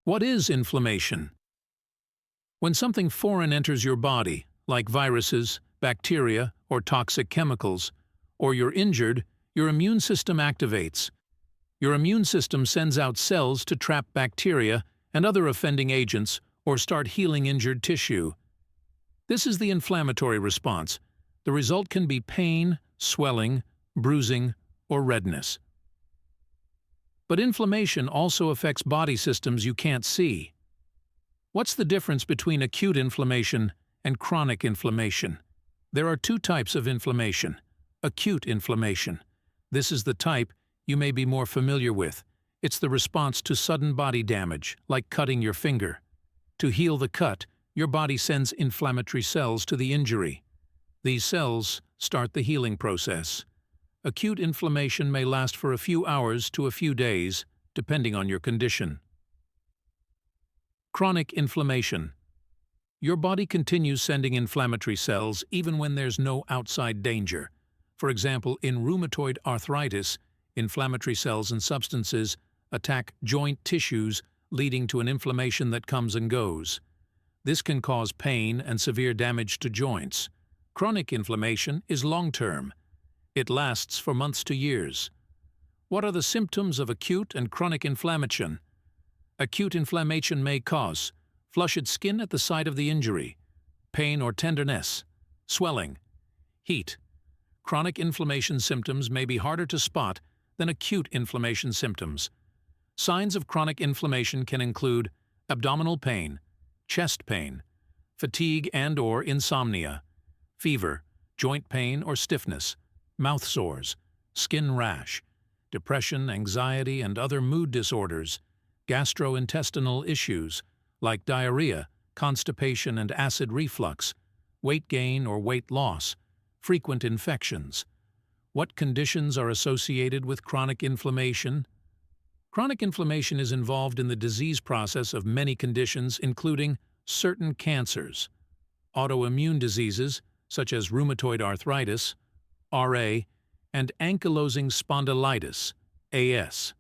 What is inflammation? When something foreign enters your body, like viruses, bacteria, or toxic chemicals, or you're injured, your immune system activates. Your immune system sends out cells to trap bacteria and other offending agents or start healing injured tissue. This is the inflammatory response. The result can be pain, swelling, bruising, or redness. But inflammation also affects body systems you can't see. What's the difference between acute inflammation and chronic inflammation? There are two types of inflammation. Acute inflammation. This is the type you may be more familiar with. It's the response to sudden body damage, like cutting your finger. To heal the cut, your body sends inflammatory cells to the injury. These cells start the healing process. Acute inflammation may last for a few hours to a few days, depending on your condition. Chronic inflammation. Your body continues sending inflammatory cells even when there's no outside danger. For example, in rheumatoid arthritis, inflammatory cells and substances attack joint tissues, leading to an inflammation that comes and goes. This can cause pain and severe damage to joints. Chronic inflammation is long-term. It lasts for months to years. What are the symptoms of acute and chronic inflammation? Acute inflammation may cause flushed skin at the site of the injury, pain or tenderness, swelling, heat. Chronic inflammation symptoms may be harder to spot than acute inflammation symptoms. Signs of chronic inflammation can include abdominal pain, chest pain, fatigue and/or insomnia, fever, joint pain or stiffness, mouth sores, skin rash, depression, anxiety, and other mood disorders, gastrointestinal issues like diarrhea, constipation and acid reflux, weight gain or weight loss, frequent infections. What conditions are associated with chronic inflammation? Chronic inflammation is involved in the disease process of many conditions, including certain cancers, autoimmune diseases such as rheumatoid arthritis, RA, and ankylosing spondylitis, AS.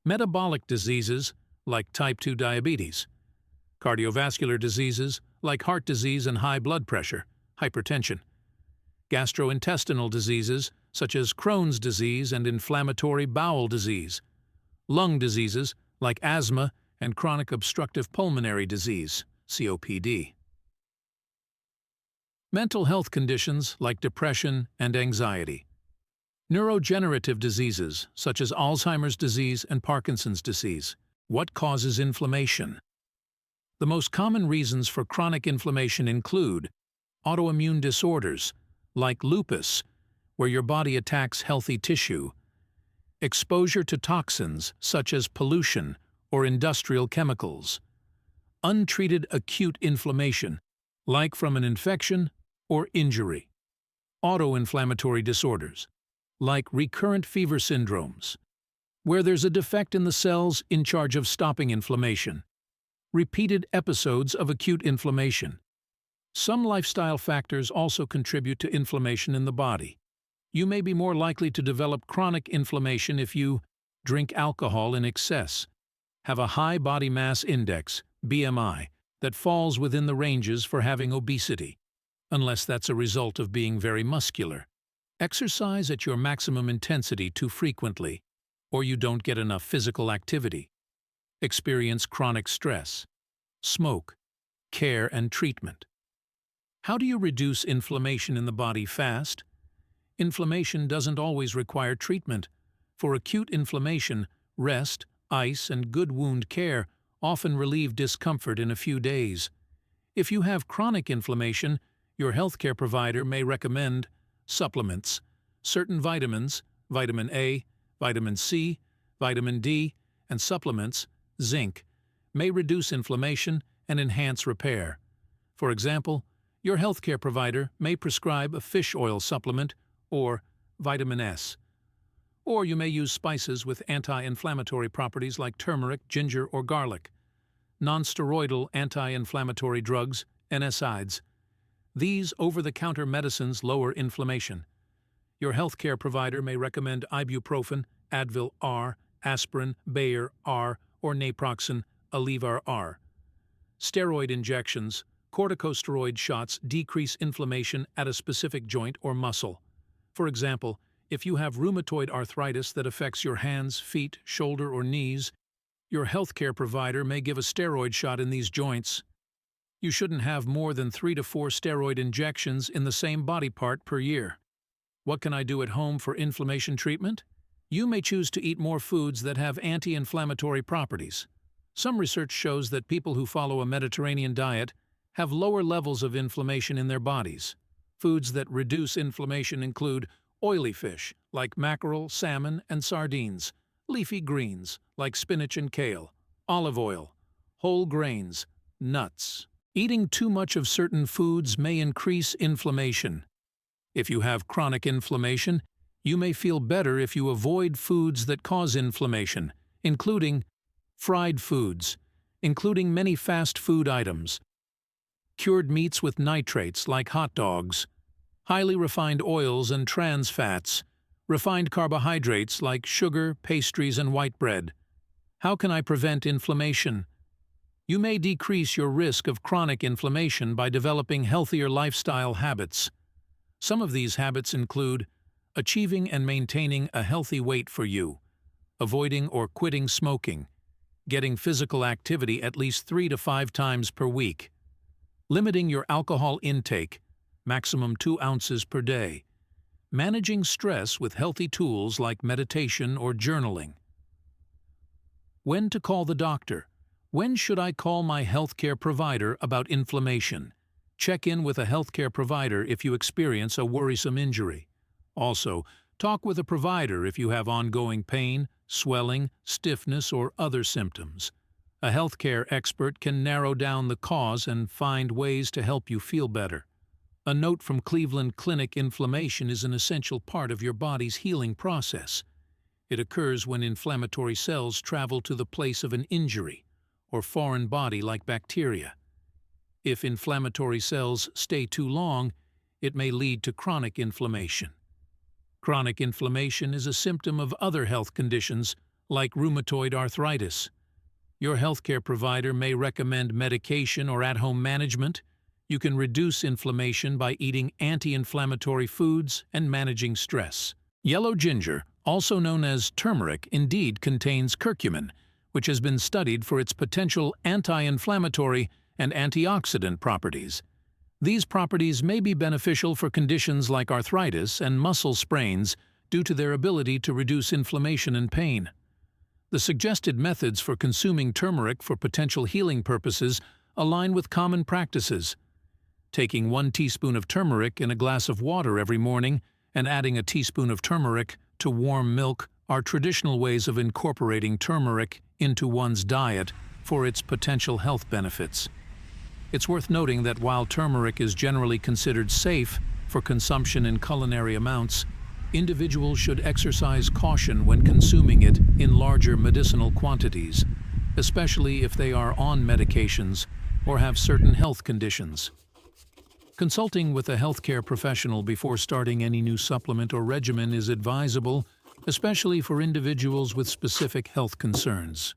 Metabolic diseases like type 2 diabetes, cardiovascular diseases like heart disease and high blood pressure, hypertension, gastrointestinal diseases such as Crohn's disease and inflammatory bowel disease, lung diseases like asthma and chronic obstructive pulmonary disease, COPD. Mental health conditions like depression and anxiety. Neurodegenerative diseases such as Alzheimer's disease and Parkinson's disease. What causes inflammation? The most common reasons for chronic inflammation include autoimmune disorders like lupus, where your body attacks healthy tissue, exposure to toxins such as pollution or industrial chemicals, untreated acute inflammation, like from an infection or injury, autoinflammatory disorders, like recurrent fever syndromes, where there's a defect in the cells in charge of stopping inflammation, repeated episodes of acute inflammation. Some lifestyle factors also contribute to inflammation in the body. You may be more likely to develop chronic inflammation if you drink alcohol in excess, have a high body mass index, BMI, that falls within the ranges for having obesity, unless that's a result of being very muscular, exercise at your maximum intensity too frequently, or you don't get enough physical activity, experience chronic stress, smoke, care and treatment. How do you reduce inflammation in the body fast? Inflammation doesn't always require treatment. For acute inflammation, rest, ice, and good wound care often relieve discomfort in a few days. If you have chronic inflammation, your healthcare provider may recommend supplements, certain vitamins, vitamin A, vitamin C, vitamin D, and supplements, zinc, may reduce inflammation and enhance repair. For example, your healthcare provider may prescribe a fish oil supplement or vitamin S. Or you may use spices with anti-inflammatory properties like turmeric, ginger, or garlic. Non-steroidal anti-inflammatory drugs, NSAIDs. These over-the-counter medicines lower inflammation. Your healthcare provider may recommend ibuprofen, Advil R, aspirin, Bayer R, or naproxen Aleve R. Steroid injections, corticosteroid shots decrease inflammation at a specific joint or muscle. For example, if you have rheumatoid arthritis that affects your hands, feet, shoulder, or knees, your healthcare provider may give a steroid shot in these joints. You shouldn't have more than 3 to 4 steroid injections in the same body part per year. What can I do at home for inflammation treatment? You may choose to eat more foods that have anti-inflammatory properties. Some research shows that people who follow a Mediterranean diet have lower levels of inflammation in their bodies. Foods that reduce inflammation include oily fish, like mackerel, salmon, and sardines, leafy greens, like spinach and kale, olive oil, whole grains, nuts. Eating too much of certain foods may increase inflammation. If you have chronic inflammation, you may feel better if you avoid foods that cause inflammation, including fried foods, including many fast food items, cured meats with nitrates like hot dogs, highly refined oils and trans fats, refined carbohydrates like sugar, pastries, and white bread. How can I prevent inflammation? You may decrease your risk of chronic inflammation by developing healthier lifestyle habits. Some of these habits include achieving and maintaining a healthy weight for you, avoiding or quitting smoking, getting physical activity at least 3 to 5 times per week, limiting your alcohol intake, maximum 2 ounces per day, managing stress with healthy tools like meditation or journaling. When to call the doctor? When should I call my healthcare provider about inflammation? Check in with a healthcare provider if you experience a worrisome injury. Also, talk with a provider if you have ongoing pain, swelling, stiffness, or other symptoms. A healthcare expert can narrow down the cause and find ways to help you feel better. A note from Cleveland Clinic: inflammation is an essential part of your body's healing process. It occurs when inflammatory cells travel to the place of an injury or foreign body like bacteria. If inflammatory cells stay too long, it may lead to chronic inflammation. Chronic inflammation is a symptom of other health conditions like rheumatoid arthritis. Your healthcare provider may recommend medication or at-home management. You can reduce inflammation by eating anti-inflammatory foods and managing stress. Yellow ginger, also known as turmeric, indeed contains curcumin, which has been studied for its potential anti-inflammatory and antioxidant properties. These properties may be beneficial for conditions like arthritis and muscle sprains due to their ability to reduce inflammation and pain. The suggested methods for consuming turmeric for potential healing purposes align with common practices. Taking 1 teaspoon of turmeric in a glass of water every morning and adding a teaspoon of turmeric to warm milk are traditional ways of incorporating turmeric into one's diet for its potential health benefits. It's worth noting that while turmeric is generally considered safe for consumption in culinary amounts, individuals should exercise caution when consuming it in larger medicinal quantities, especially if they are on medications or have certain health conditions. Consulting with a healthcare professional before starting any new supplement or regimen is advisable, especially for individuals with specific health concerns.